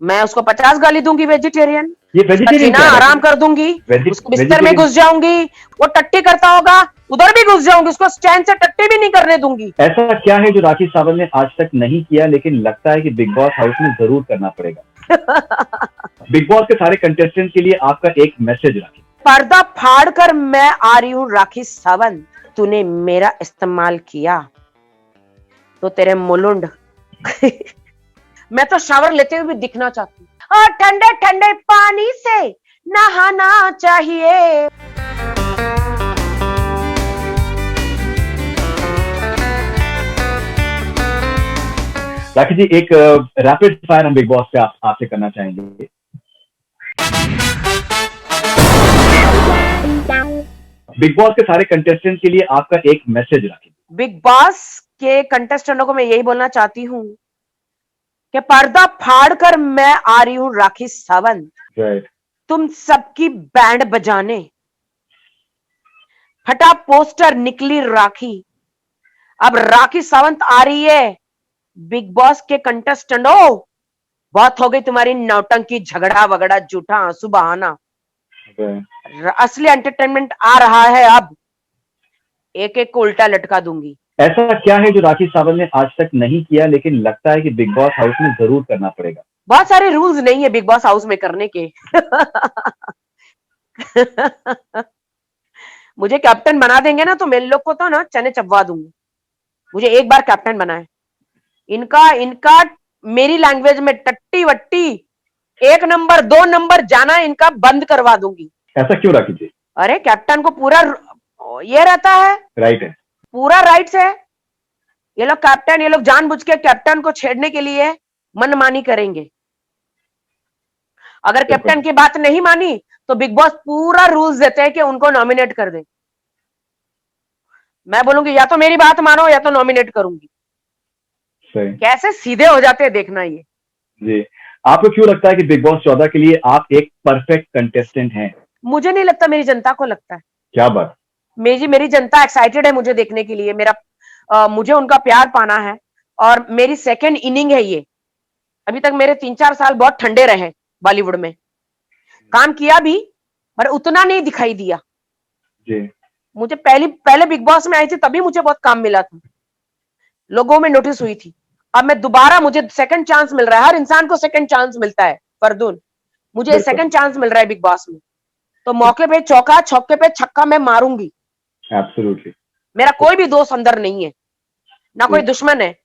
मैं उसको 50 गाली दूंगी वेजिटेरियन, ये उसका वेजिटेरियन जीना क्या है आराम राखी कर दूंगी, जी? उसको बिस्तर में वेजिटेरियन घुस जाऊंगी, वो टट्टी करता होगा उधर भी घुस जाऊंगी, उसको चैन से टट्टी भी नहीं करने दूंगी। ऐसा क्या है जो राखी सावंत ने आज तक नहीं किया लेकिन लगता है कि बिग बॉस हाउस में जरूर करना पड़ेगा? बिग बॉस के सारे कंटेस्टेंट के लिए आपका एक मैसेज राखी। पर्दा फाड़ कर मैं आ रही हूँ राखी सावंत, तूने मेरा इस्तेमाल किया तो तेरे मुलुंड मैं तो शावर लेते हुए भी दिखना चाहती हूँ और ठंडे ठंडे पानी से नहाना चाहिए। राखी जी, एक रैपिड फायर हम बिग बॉस पे आपसे करना चाहेंगे। बिग बॉस के सारे कंटेस्टेंट के लिए आपका एक मैसेज राखी। बिग बॉस के कंटेस्टेंटों को मैं यही बोलना चाहती हूँ कि पर्दा फाड़ कर मैं आ रही हूँ राखी सावंत, राइट। तुम सबकी बैंड बजाने, फटा पोस्टर निकली राखी, अब राखी सावंत आ रही है। बिग बॉस के कंटेस्टेंटों, बहुत हो गई तुम्हारी नौटंकी, झगड़ा वगड़ा, झूठा आंसू बहाना, असली एंटरटेनमेंट आ रहा है अब, एक एक को उल्टा लटका दूंगी। ऐसा क्या है जो राखी सावंत ने आज तक नहीं किया लेकिन लगता है कि बिग बॉस हाउस में जरूर करना पड़ेगा? बहुत सारे रूल्स नहीं है बिग बॉस हाउस में करने के मुझे कैप्टन बना देंगे ना तो मेरे लोग को तो ना चने चबवा दूंगी। मुझे एक बार कैप्टन बनाए, इनका इनका मेरी लैंग्वेज में टट्टी वट्टी, 1 नंबर 2 नंबर जाना इनका बंद करवा दूंगी। ऐसा क्यों राखी जी? अरे कैप्टन को पूरा ये रहता है, राइट है। पूरा राइट्स है। ये लोग कैप्टन, ये लोग जानबूझ के कैप्टन को छेड़ने के लिए मनमानी करेंगे। अगर कैप्टन की बात नहीं मानी तो बिग बॉस पूरा रूल्स देते हैं कि उनको नॉमिनेट कर दे। मैं बोलूंगी या तो मेरी बात मानो या तो नॉमिनेट करूंगी। सही। कैसे सीधे हो जाते हैं देखना ये। जी, आपको क्यों लगता है कि बिग बॉस 14 के लिए आप एक परफेक्ट कंटेस्टेंट हैं? मुझे नहीं लगता, मेरी जनता को लगता है। क्या बात। मेरी जनता एक्साइटेड है मुझे देखने के लिए, मुझे उनका प्यार पाना है और मेरी सेकेंड इनिंग है ये। अभी तक मेरे 3-4 साल बहुत ठंडे रहे बॉलीवुड में, काम किया भी पर उतना नहीं दिखाई दिया। जी। मुझे पहले बिग बॉस में आई थी तभी मुझे बहुत काम मिला था, लोगों में नोटिस हुई थी। अब मैं दोबारा, मुझे सेकंड चांस मिल रहा है, हर इंसान को सेकंड चांस मिलता है फरदून, मुझे सेकंड चांस मिल रहा है बिग बॉस में, तो मौके पे चौका, छक्के पे छक्का मैं मारूंगी। एब्सोल्युटली। मेरा कोई भी दोस्त अंदर नहीं है, ना कोई दुश्मन है,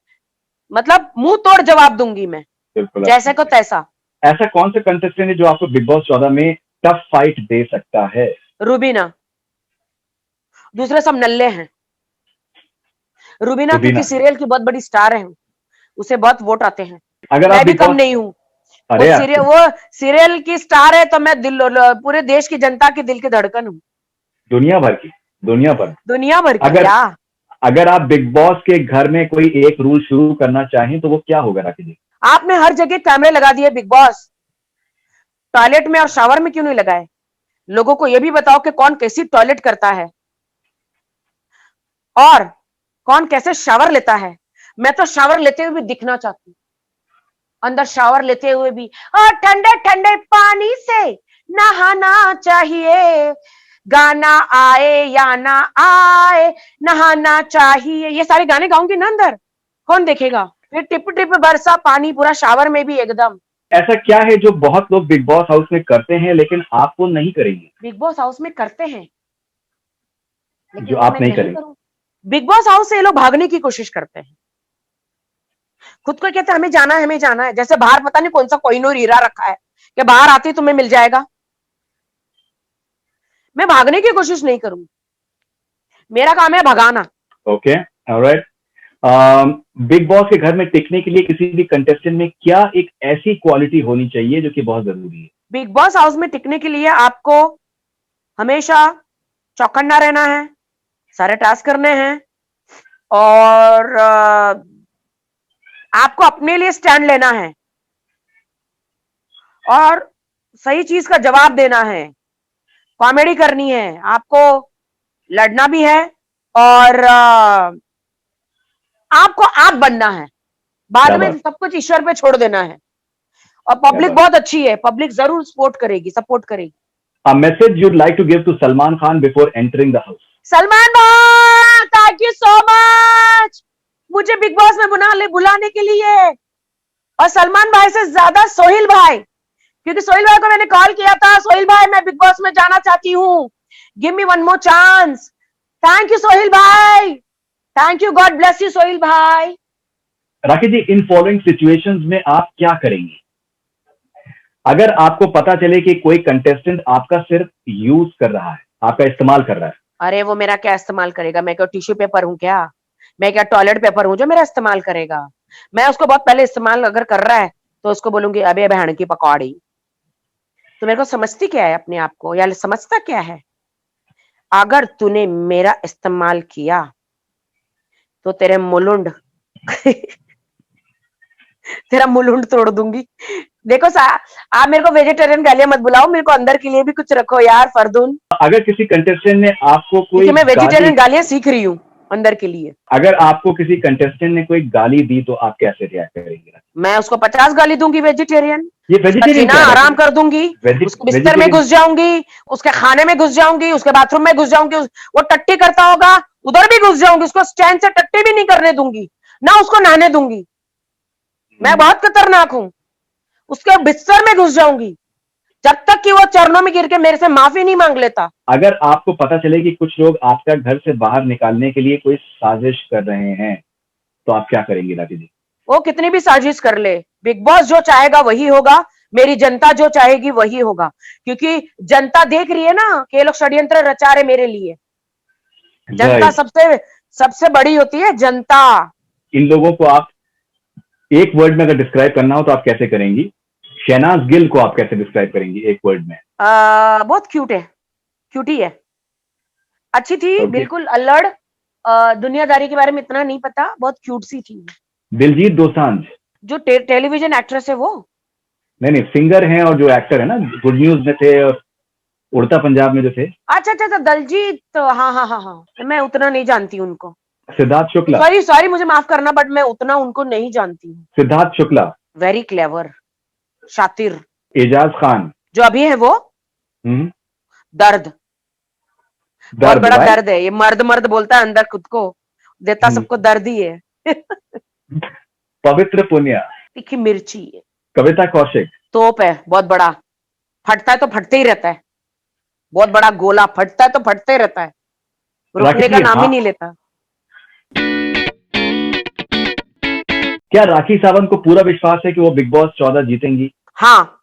मतलब मुंह तोड़ जवाब दूंगी मैं, जैसे को तैसा। ऐसा कौन सा कंटेस्टेंट है जो आपको बिग बॉस 14 में टफ फाइट दे सकता है? रूबीना, दूसरे सब नल्ले हैं। रूबीना क्योंकि सीरियल की बहुत बड़ी स्टार है, उसे बहुत वोट आते हैं। अगर मैं आप भी बिग कम बॉस, नहीं हूँ, अरे वो सीरियल की स्टार है तो मैं पूरे देश की जनता की दिल की धड़कन हूँ। दुनिया भर की, दुनिया भर की अगर क्या। अगर आप बिग बॉस के घर में कोई एक रूल शुरू करना चाहें तो वो क्या होगा राखी जी? आपने हर जगह कैमरे लगा दिए बिग बॉस, टॉयलेट में और शावर में क्यों नहीं लगाए? लोगों को यह भी बताओ कि कौन कैसी टॉयलेट करता है और कौन कैसे शावर लेता है। मैं तो शावर लेते हुए भी दिखना चाहती हूँ, अंदर शावर लेते हुए भी, और ठंडे ठंडे पानी से नहाना चाहिए, गाना आए या ना आए नहाना चाहिए, ये सारे गाने गाऊंगी ना अंदर, कौन देखेगा? फिर टिप टिप बरसा पानी पूरा शावर में भी एकदम। ऐसा क्या है जो बहुत लोग बिग बॉस हाउस में करते हैं लेकिन आप वो नहीं करेंगे? बिग बॉस हाउस में करते हैं लेकिन जो वो आप मैं नहीं नहीं करेंगे? करूं। बिग बॉस हाउस से ये लोग भागने की कोशिश करते हैं, खुद को कहते हैं हमें जाना है, हमें जाना है, जैसे बाहर पता नहीं कौन सा कोहिनूर हीरा रखा है कि बाहर आती तुम्हें मिल जाएगा। मैं भागने की कोशिश नहीं करूंगी, मेरा काम है भगाना। Okay, alright. बिग बॉस के घर में टिकने के लिए किसी भी कंटेस्टेंट में क्या एक ऐसी क्वालिटी होनी चाहिए जो कि बहुत जरूरी है? बिग बॉस हाउस में टिकने के लिए आपको हमेशा चौकन्ना रहना है, सारे टास्क करने हैं और आपको अपने लिए स्टैंड लेना है और सही चीज का जवाब देना है, कॉमेडी करनी है, आपको लड़ना भी है और आपको आप बनना है, बाद में सब कुछ ईश्वर पे छोड़ देना है और पब्लिक बहुत अच्छी है, पब्लिक जरूर सपोर्ट करेगी, सपोर्ट करेगी। A message you'd like to give to Salman Khan before entering the house? Salman भाई, थैंक यू सो मच मुझे बिग बॉस में बुलाने के लिए। और सलमान भाई से ज्यादा सोहिल भाई, क्योंकि सोहिल भाई को मैंने कॉल किया था, सोहिल भाई मैं बिग बॉस में जाना चाहती हूँ, give me one more chance. Thank you Sohil भाई, thank you, God bless you Sohil भाई। Rakesh ji, in following situations में आप क्या करेंगे? अगर आपको पता चले कि कोई कंटेस्टेंट आपका सिर्फ यूज कर रहा है, आपका इस्तेमाल कर रहा है। अरे वो मेरा क्या इस्तेमाल करेगा? मैं क्या टिश्यू पेपर हूँ क्या? मैं क्या टॉयलेट पेपर हूँ जो मेरा इस्तेमाल करेगा? मैं उसको बहुत पहले इस्तेमाल अगर कर रहा है तो उसको बोलूंगी अबे बहन की पकौड़ी। तो मेरे को समझती क्या है अपने आप को, या समझता क्या है? अगर तूने मेरा इस्तेमाल किया तो तेरे मुलुंड तेरा मुलुंड तोड़ दूंगी। देखो आप मेरे को वेजिटेरियन गालियां मत बुलाओ, मेरे को अंदर के लिए भी कुछ रखो यार फरदून। अगर किसी कंटेस्टेंट ने आपको कोई मैं वेजिटेरियन गाली, गालियां सीख रही हूँ अंदर के लिए। अगर आपको किसी कंटेस्टेंट ने कोई गाली दी तो आप कैसे रिएक्ट करेंगे? मैं उसको 50 गाली दूंगी वेजिटेरियन, ये वेजिटेरियन सीना क्या है? आराम कर दूंगी, उसके बिस्तर में घुस जाऊंगी, उसके खाने में घुस जाऊंगी, उसके बाथरूम में घुस जाऊंगी, वो टट्टी करता होगा उधर भी घुस जाऊंगी, उसको स्टैंड से टट्टी भी नहीं करने दूंगी, ना उसको नहाने दूंगी। मैं बहुत खतरनाक हूं। उसके बिस्तर में घुस जाऊंगी जब तक कि वो चरणों में गिर के मेरे से माफी नहीं मांग लेता। अगर आपको पता चले कि कुछ लोग आपका घर से बाहर निकालने के लिए कोई साजिश कर रहे हैं तो आप क्या करेंगे राकेश जी? वो कितनी भी साजिश कर ले, बिग बॉस जो चाहेगा वही होगा, मेरी जनता जो चाहेगी वही होगा, क्योंकि जनता देख रही है ना कि ये लोग षड्यंत्र रचा रहे मेरे लिए। जनता सबसे बड़ी होती है, जनता। इन लोगों को आप एक वर्ड में अगर डिस्क्राइब करना हो तो आप कैसे करेंगी? शहनाज गिल को आप कैसे डिस्क्राइब करेंगी एक वर्ड में? बहुत क्यूट है, क्यूटी है, अच्छी थी। Okay. बिल्कुल अल्लड़, दुनियादारी के बारे में इतना नहीं पता, बहुत क्यूट सी थी। दिलजीत दोसांझ जो टेलीविजन एक्ट्रेस है वो? नहीं, सिंगर हैं और जो एक्टर है ना, गुड न्यूज में थे और उड़ता पंजाब में जो थे। अच्छा अच्छा अच्छा, दलजीत, हाँ हाँ हाँ हाँ, मैं उतना नहीं जानती उनको। सिद्धार्थ शुक्ला। सॉरी सॉरी, मुझे माफ करना, बट मैं उतना उनको नहीं जानती हूँ। सिद्धार्थ शुक्ला, वेरी क्लेवर, शातिर। एजाज खान, जो अभी है वो दर्द, बहुत बड़ा दर्द है। ये मर्द मर्द बोलता है अंदर खुद को, देता सबको दर्द ही है। पवित्र पुनिया, तीखी मिर्ची है। कविता कौशिक, तोप है बहुत बड़ा, फटता है तो फटते ही रहता है, बहुत बड़ा गोला, फटता है तो फटते ही रहता है, रुकने का नाम ही नहीं लेता। क्या राखी सावंत को पूरा विश्वास है कि वो बिग बॉस 14 जीतेंगी? हाँ,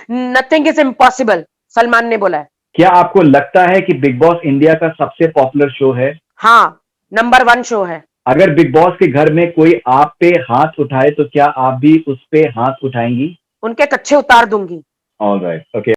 नथिंग इज इम्पॉसिबल, सलमान ने बोला है। क्या आपको लगता है कि बिग बॉस इंडिया का सबसे पॉपुलर शो है? हाँ, नंबर 1 शो है। अगर बिग बॉस के घर में कोई आप पे हाथ उठाए तो क्या आप भी उस पे हाथ उठाएंगी? उनके कच्चे उतार दूंगी। Alright, okay.